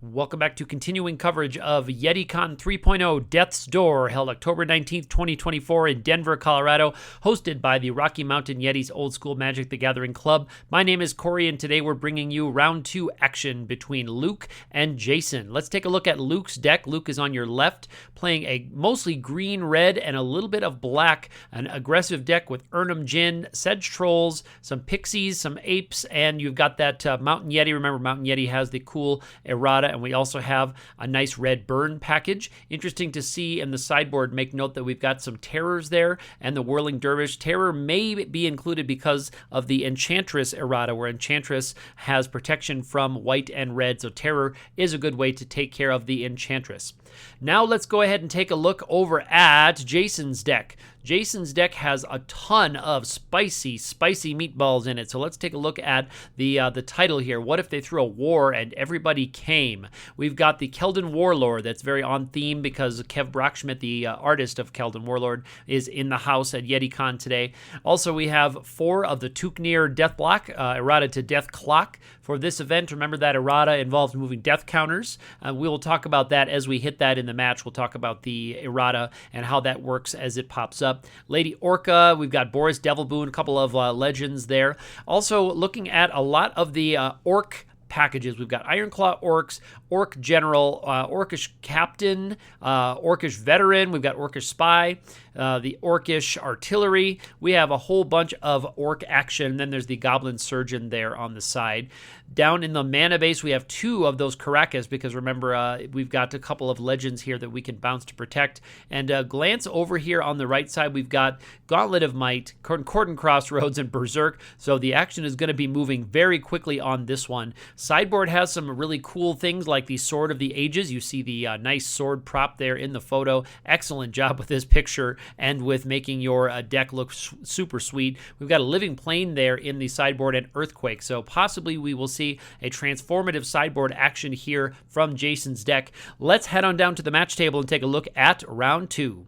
Welcome back to continuing coverage of YETICON 3.0 Death's Door, held October 19th, 2024 in Denver, Colorado, hosted by the Rocky Mountain Yetis Old School Magic the Gathering Club. My name is Corey, and today we're bringing you round 2 action between Luke and Jason. Let's take a look at Luke's deck. Luke is on your left, playing a mostly green, red, and a little bit of black, an aggressive deck with Urnum Djinn, Sedge Trolls, some Pixies, some Apes, and you've got that Mountain Yeti. Remember, Mountain Yeti has the cool errata, and we also have a nice red burn package. Interesting to see in the sideboard. Make note that we've got some Terrors there and the Whirling Dervish. Terror may be included because of the Enchantress errata, where Enchantress has protection from white and red, so Terror is a good way to take care of the Enchantress. Now let's go ahead and take a look over at Jason's deck. Jason's deck has a ton of spicy meatballs in it. So let's take a look at the title here. What if they threw a war and everybody came? We've got the Keldon Warlord that's very on theme because Kev Brockschmidt, the artist of Keldon Warlord, is in the house at YETICON today. Also, we have 4 of the Tuknir Deathblock, errata to Death Clock. For this event, remember that errata involves moving death counters. We will talk about that as we hit that in the match. We'll talk about the errata and how that works as it pops up. Lady Orca, we've got Boris Devilboon, a couple of legends there. Also, looking at a lot of the orc packages. We've got Ironclaw Orcs, Orc General, Orcish Captain, Orcish Veteran. We've got Orcish Spy, the Orcish Artillery. We have a whole bunch of Orc action. Then there's the Goblin Surgeon there on the side. Down in the mana base, we have 2 of those Caracas because remember, we've got a couple of legends here that we can bounce to protect. And glance over here on the right side, we've got Gauntlet of Might, Concordant Crossroads, and Berserk. So the action is going to be moving very quickly on this one. Sideboard has some really cool things like the Sword of the Ages. You see the nice sword prop there in the photo. Excellent job with this picture and with making your deck look super sweet. We've got a Living Plane there in the sideboard and Earthquake. So possibly we will see a transformative sideboard action here from Jason's deck. Let's head on down to the match table and take a look at round 2.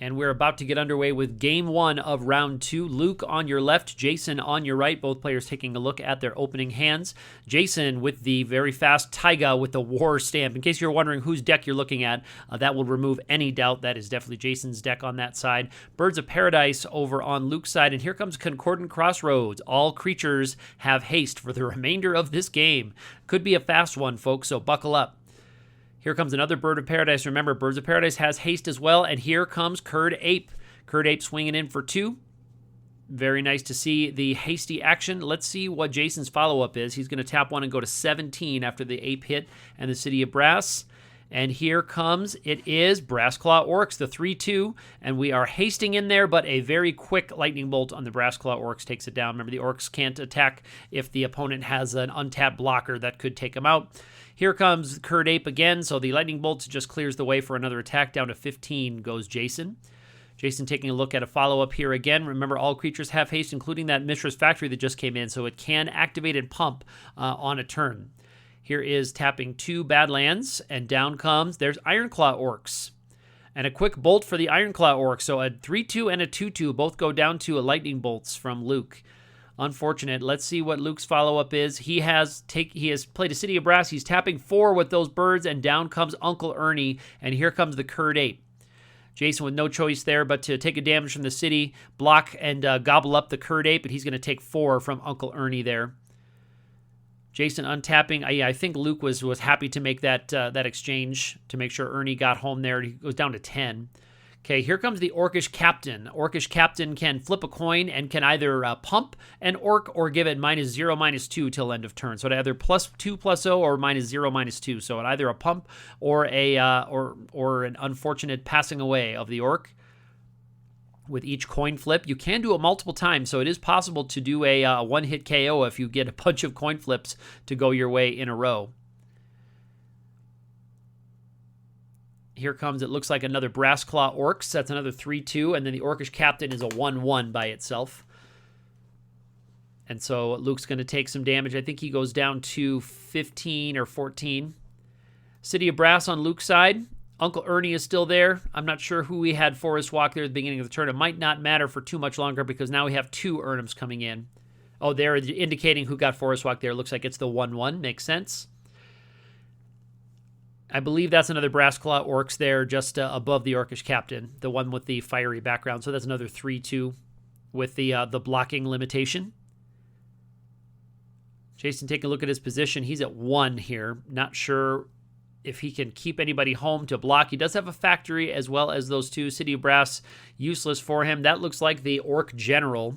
And we're about to get underway with game 1 of round 2. Luke on your left, Jason on your right. Both players taking a look at their opening hands. Jason with the very fast Taiga with the war stamp. In case you're wondering whose deck you're looking at, that will remove any doubt. That is definitely Jason's deck on that side. Birds of Paradise over on Luke's side. And here comes Concordant Crossroads. All creatures have haste for the remainder of this game. Could be a fast one, folks, so buckle up. Here comes another Bird of Paradise. Remember, Birds of Paradise has haste as well. And here comes Curd Ape. Curd Ape swinging in for 2. Very nice to see the hasty action. Let's see what Jason's follow-up is. He's going to tap 1 and go to 17 after the Ape hit and the City of Brass. And here comes, it is Brassclaw Orcs, the 3-2. And we are hasting in there, but a very quick lightning bolt on the Brassclaw Orcs takes it down. Remember, the Orcs can't attack if the opponent has an untapped blocker that could take them out. Here comes Curd Ape again, so the lightning bolt just clears the way for another attack. Down to 15 goes Jason. Jason taking a look at a follow-up here again. Remember, all creatures have haste, including that Mishra's Factory that just came in, so it can activate and pump on a turn. Here is tapping 2 Badlands, and down comes, there's Ironclaw Orcs. And a quick bolt for the Ironclaw Orcs, so a 3-2 and a 2-2 both go down to lightning bolts from Luke. Unfortunate. Let's see what Luke's follow-up is. He has played a City of Brass. He's tapping 4 with those birds, and down comes Uncle Ernie, and here comes the Curd Ape. Jason with no choice there but to take a damage from the city, block, and gobble up the Curd Ape, but he's going to take 4 from Uncle Ernie there. Jason untapping. I think Luke was happy to make that exchange to make sure Ernie got home there. He goes down to 10. Okay, here comes the Orcish Captain. Orcish Captain can flip a coin and can either pump an orc or give it -0, -2 till end of turn. So it either +2/+0 or -0, -2. So it either a pump or or an unfortunate passing away of the orc. With each coin flip, you can do it multiple times, so it is possible to do a one-hit KO if you get a bunch of coin flips to go your way in a row. Here comes, it looks like another Brassclaw Orcs. That's another 3-2, and then the Orcish Captain is a 1-1 by itself. And so Luke's going to take some damage. I think he goes down to 15 or 14. City of Brass on Luke's side. Uncle Ernie is still there. I'm not sure who we had Forest Walk there at the beginning of the turn. It might not matter for too much longer because now we have 2 Urnums coming in. Oh, they're indicating who got Forest Walk there. Looks like it's the 1-1. Makes sense. I believe that's another Brass Claw Orcs there, just above the Orcish Captain, the one with the fiery background. So that's another 3-2 with the blocking limitation. Jason, take a look at his position. He's at 1 here. Not sure if he can keep anybody home to block. He does have a factory as well as those 2. City of Brass, useless for him. That looks like the Orc General.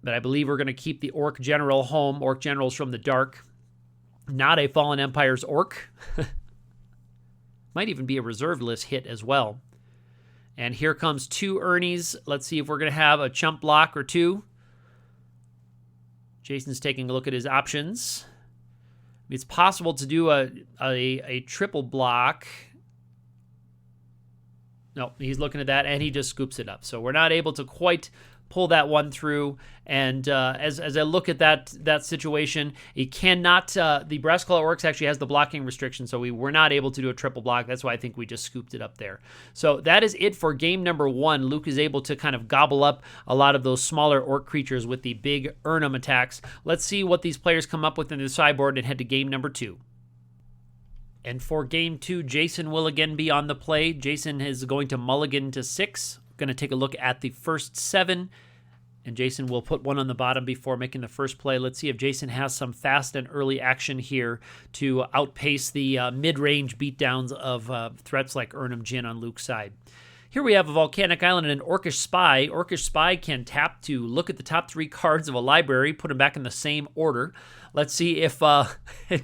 But I believe we're going to keep the Orc General home. Orc General's from the dark. Not a Fallen Empire's Orc. Might even be a reserved list hit as well. And here comes 2 Ernies. Let's see if we're going to have a chump block or 2. Jason's taking a look at his options. It's possible to do a triple block. No, he's looking at that, and he just scoops it up. So we're not able to quite pull that one through. And as I look at that situation, it cannot. The Brass Claw Orcs actually has the blocking restriction, so we were not able to do a triple block. That's why I think we just scooped it up there. So that is it for game number 1. Luke is able to kind of gobble up a lot of those smaller orc creatures with the big Urnum attacks. Let's see what these players come up with in the sideboard and head to game number 2. And for game 2, Jason will again be on the play. Jason is going to mulligan to 6. Going to take a look at the first 7, and Jason will put 1 on the bottom before making the first play. Let's see if Jason has some fast and early action here to outpace the mid-range beatdowns of threats like Urnum Djinn on Luke's side. Here we have a Volcanic Island and an Orcish Spy. Orcish Spy can tap to look at the top 3 cards of a library, put them back in the same order. Let's see if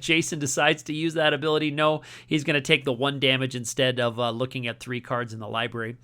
Jason decides to use that ability. No, he's going to take the 1 damage instead of looking at 3 cards in the library.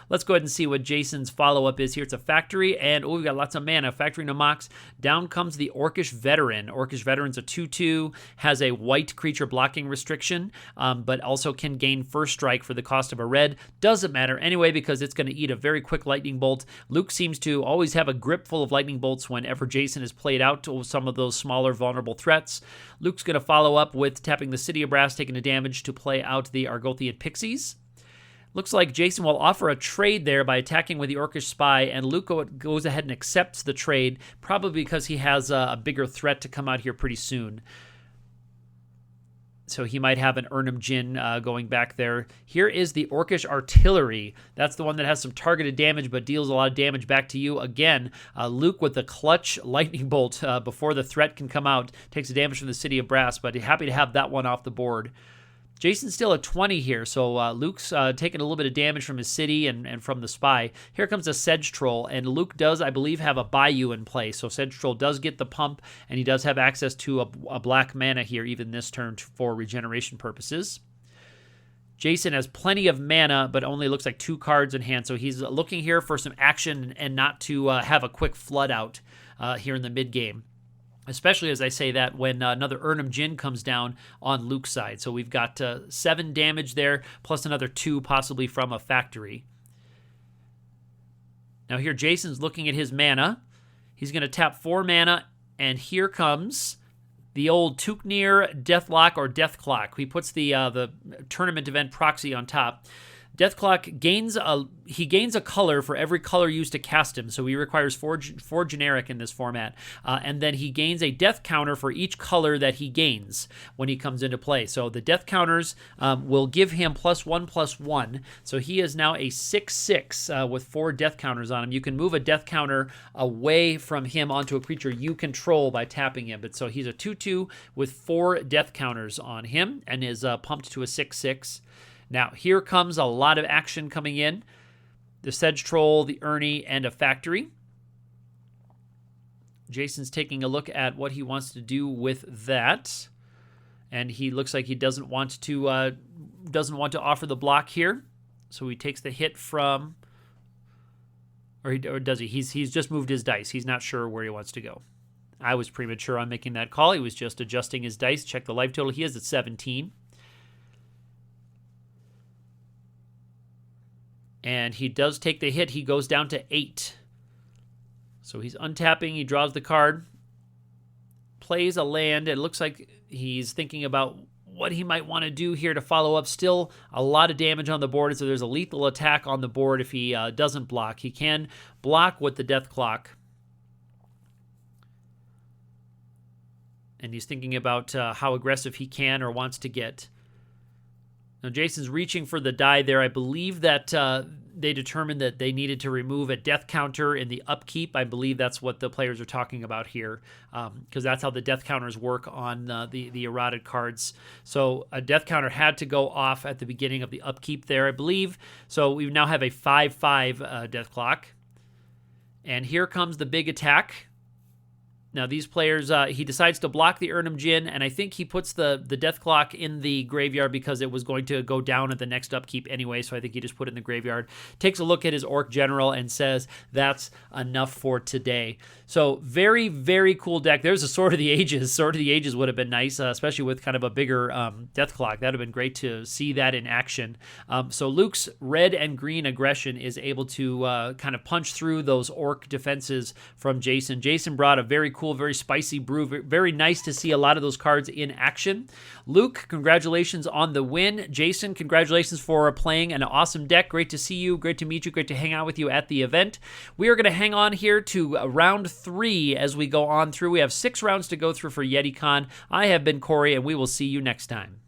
Let's go ahead and see what Jason's follow-up is here. It's a factory, and we've got lots of mana. Factory no Mox. Down comes the Orcish Veteran. Orcish Veteran's a 2-2, has a white creature blocking restriction, but also can gain first strike for the cost of a red. Doesn't matter anyway because it's going to eat a very quick lightning bolt. Luke seems to always have a grip full of lightning bolts whenever Jason has played out to some of those smaller vulnerable threats. Luke's going to follow up with tapping the City of Brass, taking the damage to play out the Argothian Pixies. Looks like Jason will offer a trade there by attacking with the Orcish Spy, and Luke goes ahead and accepts the trade, probably because he has a bigger threat to come out here pretty soon. So he might have an Urnum Djinn going back there. Here is the Orcish Artillery. That's the one that has some targeted damage but deals a lot of damage back to you. Again, Luke with the clutch lightning bolt before the threat can come out. Takes the damage from the City of Brass, but happy to have that one off the board. Jason's still at 20 here, so Luke's taking a little bit of damage from his city and from the spy. Here comes a Sedge Troll, and Luke does, I believe, have a Bayou in play, so Sedge Troll does get the pump, and he does have access to a black mana here, even this turn, for regeneration purposes. Jason has plenty of mana, but only looks like 2 cards in hand, so he's looking here for some action and not to have a quick flood out here in the mid-game. Especially as I say that when another Urnum Djinn comes down on Luke's side. So we've got 7 damage there, plus another 2 possibly from a factory. Now here Jason's looking at his mana. He's going to tap 4 mana, and here comes the old Tuknir Deathlock or Deathclock. He puts the tournament event proxy on top. Deathclock gains a color for every color used to cast him, so he requires 4 generic in this format, and then he gains a death counter for each color that he gains when he comes into play. So the death counters will give him +1/+1, so he is now a 6/6 with 4 death counters on him. You can move a death counter away from him onto a creature you control by tapping him, but so he's a 2/2 with 4 death counters on him and is pumped to a 6/6. Now, here comes a lot of action coming in. The Sedge Troll, the Ernie, and a factory. Jason's taking a look at what he wants to do with that. And he looks like he doesn't want to offer the block here. So he takes the hit from... Or does he? He's just moved his dice. He's not sure where he wants to go. I was premature on making that call. He was just adjusting his dice. Check the life total. He is at 17. And he does take the hit. He goes down to 8. So he's untapping. He draws the card. Plays a land. It looks like he's thinking about what he might want to do here to follow up. Still a lot of damage on the board. So there's a lethal attack on the board if he doesn't block. He can block with the Death Clock. and he's thinking about how aggressive he can or wants to get. Now, Jason's reaching for the die there. I believe that they determined that they needed to remove a death counter in the upkeep. I believe that's what the players are talking about here, because that's how the death counters work on the eroded cards. So a death counter had to go off at the beginning of the upkeep there, I believe. So we now have a 5/5 death clock. And here comes the big attack. Now, these players, he decides to block the Urnum Djinn, and I think he puts the death clock in the graveyard because it was going to go down at the next upkeep anyway, so I think he just put it in the graveyard. Takes a look at his Orc General and says, that's enough for today. So very, very cool deck. There's a Sword of the Ages. Sword of the Ages would have been nice, especially with kind of a bigger death clock. That would have been great to see that in action. So Luke's red and green aggression is able to kind of punch through those Orc defenses from Jason. Jason brought a very cool, very spicy brew. Very nice to see a lot of those cards in action. Luke, congratulations on the win. Jason, congratulations for playing an awesome deck. Great to see you. Great to meet you. Great to hang out with you at the event. We are going to hang on here to round 3 as we go on through. We have 6 rounds to go through for YETICON. I have been Corey, and we will see you next time.